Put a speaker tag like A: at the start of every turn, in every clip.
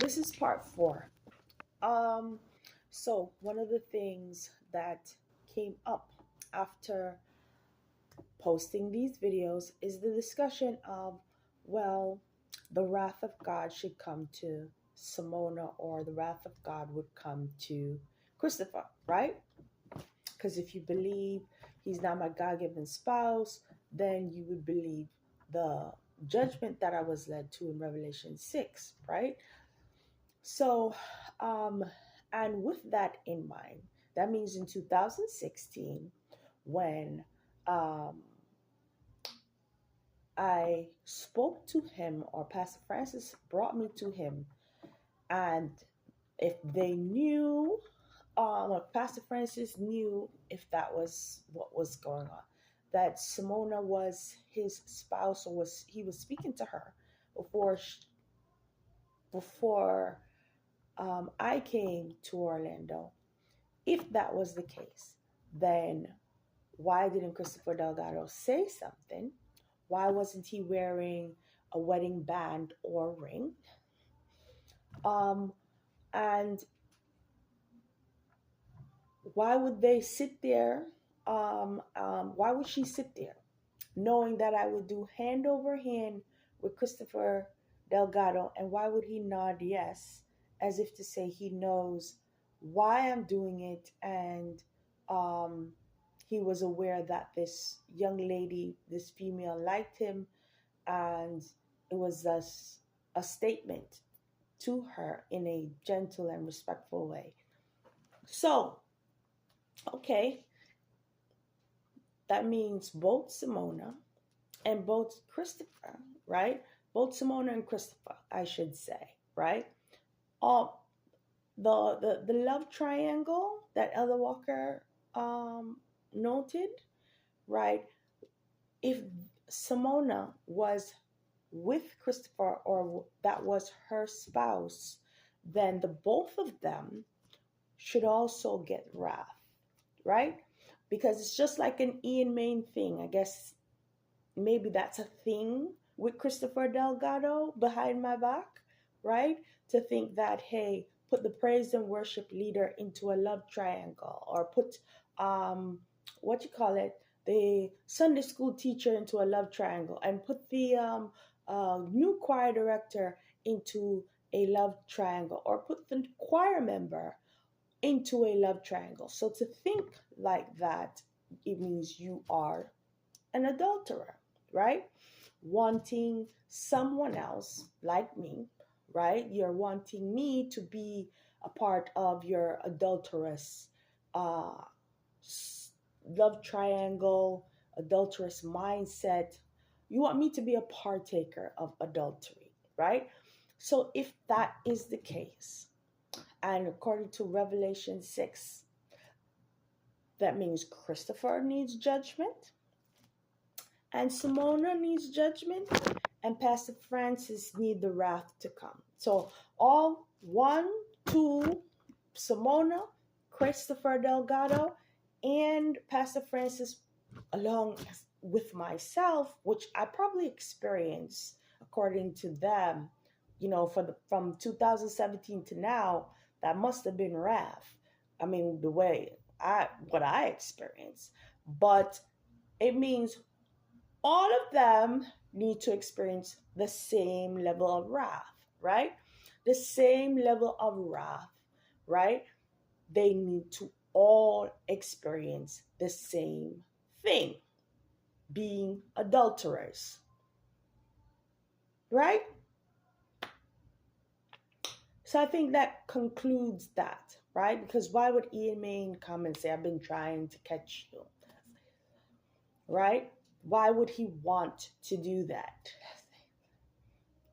A: this is part four. Um, so one of the things that came up after posting these videos is the discussion of, well, the wrath of God should come to Simona, or the wrath of God would come to Christopher, right? Because if you believe he's not my God given spouse, then you would believe the judgment that I was led to in Revelation 6, right? So, um, and with that in mind, that means in 2016, when um, I spoke to him, or Pastor Francis brought me to him, and if they knew, or Pastor Francis knew if that was what was going on, that Simona was his spouse, or was he was speaking to her before before I came to Orlando. If that was the case, then why didn't Christopher Delgado say something? Why wasn't he wearing a wedding band or ring? Um, and why would they sit there? Why would she sit there knowing that I would do hand over hand with Christopher Delgado? And why would he nod yes, as if to say he knows why I'm doing it? And um, he was aware that this young lady, this female, liked him, and it was a statement to her in a gentle and respectful way. So, okay, that means both Simona and both Christopher, right? Both Simona and Christopher, I should say, right? Uh, the love triangle that Elder Walker noted, right? If Simona was with Christopher, or that was her spouse, then the both of them should also get wrath, right? Because it's just like an Ian Main thing. I guess maybe that's a thing with Christopher Delgado behind my back, right? To think that, hey, put the praise and worship leader into a love triangle, or put what you call it, the Sunday school teacher into a love triangle, and put the new choir director into a love triangle, or put the choir member into a love triangle. So to think like that, it means you are an adulterer, right? Wanting someone else like me, right? You're wanting me to be a part of your adulterous uh, love triangle, adulterous mindset. You want me to be a partaker of adultery, right? So if that is the case, and according to Revelation 6, that means Christopher needs judgment, and Simona needs judgment, and Pastor Francis need the wrath to come. So all one, two, Simona, Christopher Delgado, and Pastor Francis, along with myself, which I probably experienced according to them, from 2017 to now, that must have been wrath. I mean, the way what I experienced, but it means all of them need to experience the same level of wrath, right? The same level of wrath, right? They need to all experience the same thing, being adulterers, right? So I think that concludes that, right? Because why would Ian Main come and say, I've been trying to catch you, right? Why would he want to do that?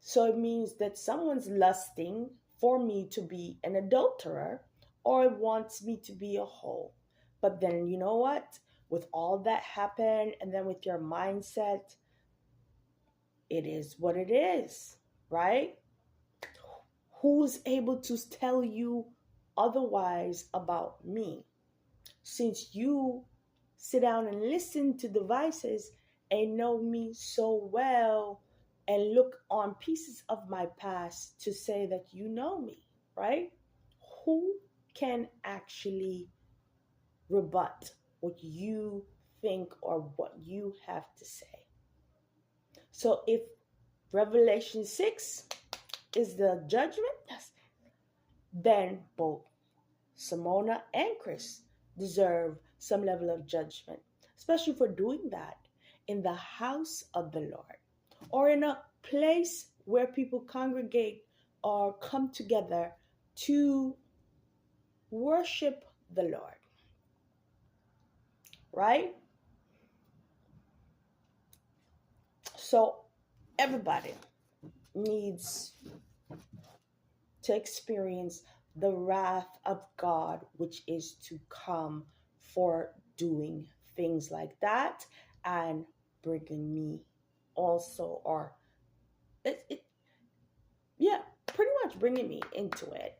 A: So it means that someone's lusting for me to be an adulterer, or wants me to be a hoe. But then, you know what? With all that happened, and then with your mindset, it is what it is, right? Who's able to tell you otherwise about me? Since you sit down and listen to devices and know me so well, and look on pieces of my past to say that you know me, right? Who can actually rebut what you think or what you have to say? So if Revelation 6 is the judgment, then both Simona and Chris deserve some level of judgment, especially for doing that in the house of the Lord or in a place where people congregate or come together to worship the Lord, right? So everybody needs to experience the wrath of God, which is to come for doing things like that and bringing me also, or it yeah, pretty much bringing me into it,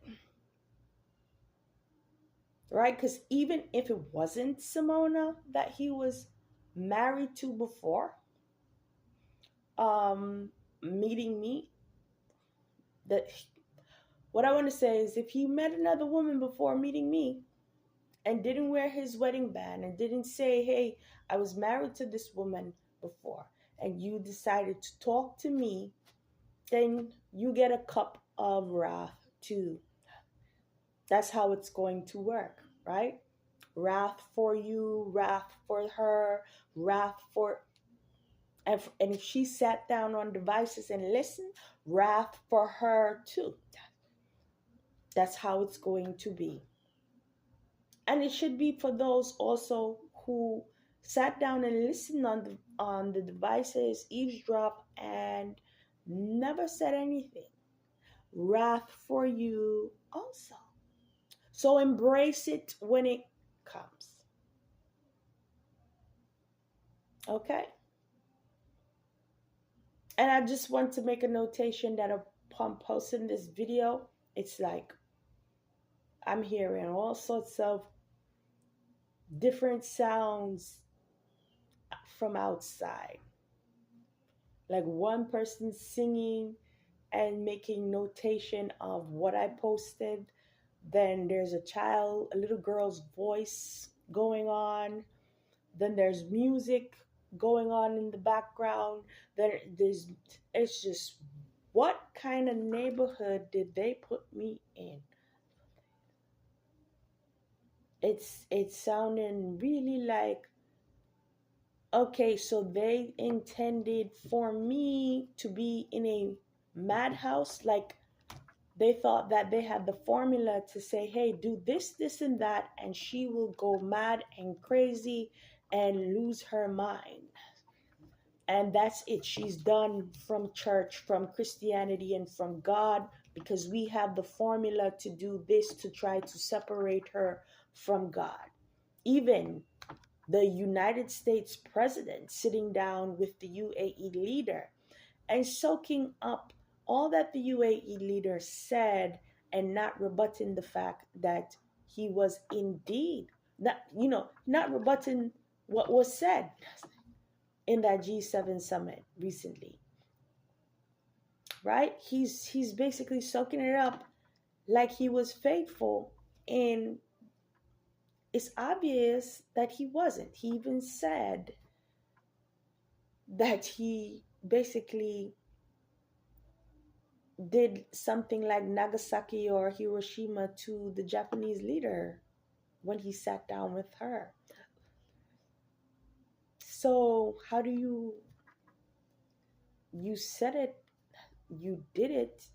A: right? Because even if it wasn't Simona that he was married to before um meeting me, that what I want to say is if he met another woman before meeting me and didn't wear his wedding band and didn't say, hey, I was married to this woman before, and you decided to talk to me, then you get a cup of wrath too. That's how it's going to work, right? Wrath for you, wrath for her, wrath for, and if she sat down on devices and listened, wrath for her too. That's how it's going to be. And it should be for those also who sat down and listened on the devices, eavesdrop, and never said anything. Wrath for you also. So embrace it when it comes. Okay? And I just want to make a notation that upon posting this video, it's like I'm hearing all sorts of different sounds from outside. Like one person singing and making notation of what I posted. Then there's a little girl's voice going on. Then there's music going on in the background. It's just, what kind of neighborhood did they put me in? It's sounding really like, okay, so they intended for me to be in a madhouse. Like they thought that they had the formula to say, hey, do this, this, and that, and she will go mad and crazy and lose her mind. And that's it. She's done from church, from Christianity, and from God, because we have the formula to do this to try to separate her from God. Even the United States president sitting down with the UAE leader and soaking up all that the UAE leader said and not rebutting the fact that he was indeed not rebutting what was said in that G7 summit recently, right? He's basically soaking it up like he was faithful, and it's obvious that he wasn't. He even said that he basically did something like Nagasaki or Hiroshima to the Japanese leader when he sat down with her. So how do you said it, you did it,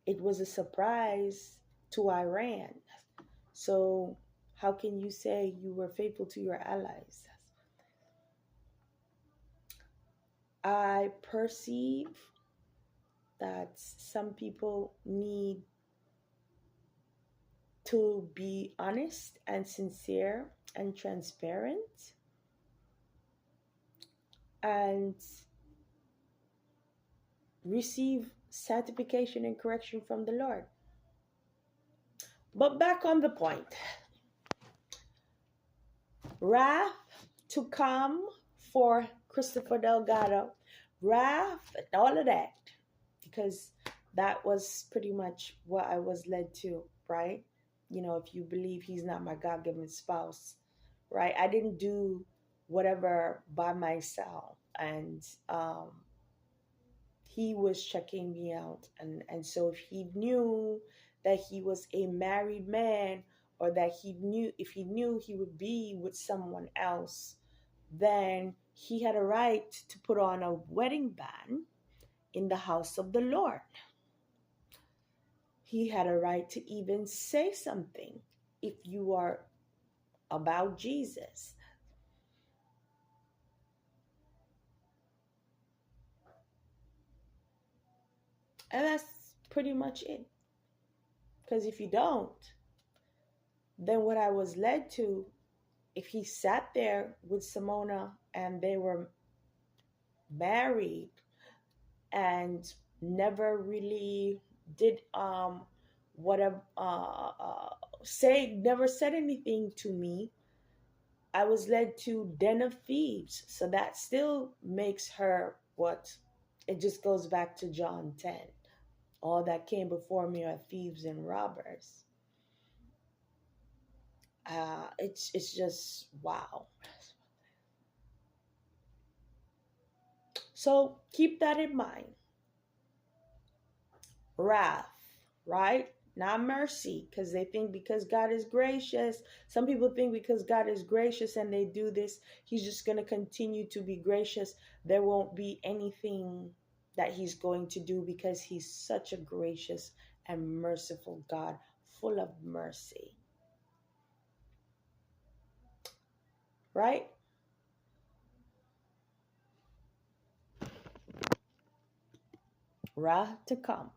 A: it was a surprise to Iran. So how can you say you were faithful to your allies? I perceive that some people need to be honest and sincere and transparent and receive sanctification and correction from the Lord. But back on the point, wrath to come for Christopher Delgado, wrath, and all of that, because that was pretty much what I was led to, right? You know, if you believe he's not my God given spouse, right? I didn't do whatever by myself. And he was checking me out. And so if he knew that he was a married man, or that he knew, if he knew he would be with someone else, then he had a right to put on a wedding band in the house of the Lord. He had a right to even say something if you are about Jesus. And that's pretty much it. Because if you don't, then what I was led to, if he sat there with Simona and they were married and never really did whatever say, never said anything to me, I was led to den of thieves. So that still makes her what? It just goes back to John 10. All that came before me are thieves and robbers. It's just wow. So keep that in mind. Wrath, right? Not mercy, because they think because God is gracious. Some people think because God is gracious and they do this, he's just going to continue to be gracious. There won't be anything that he's going to do, because he's such a gracious and merciful God, full of mercy, right? Wrath to come.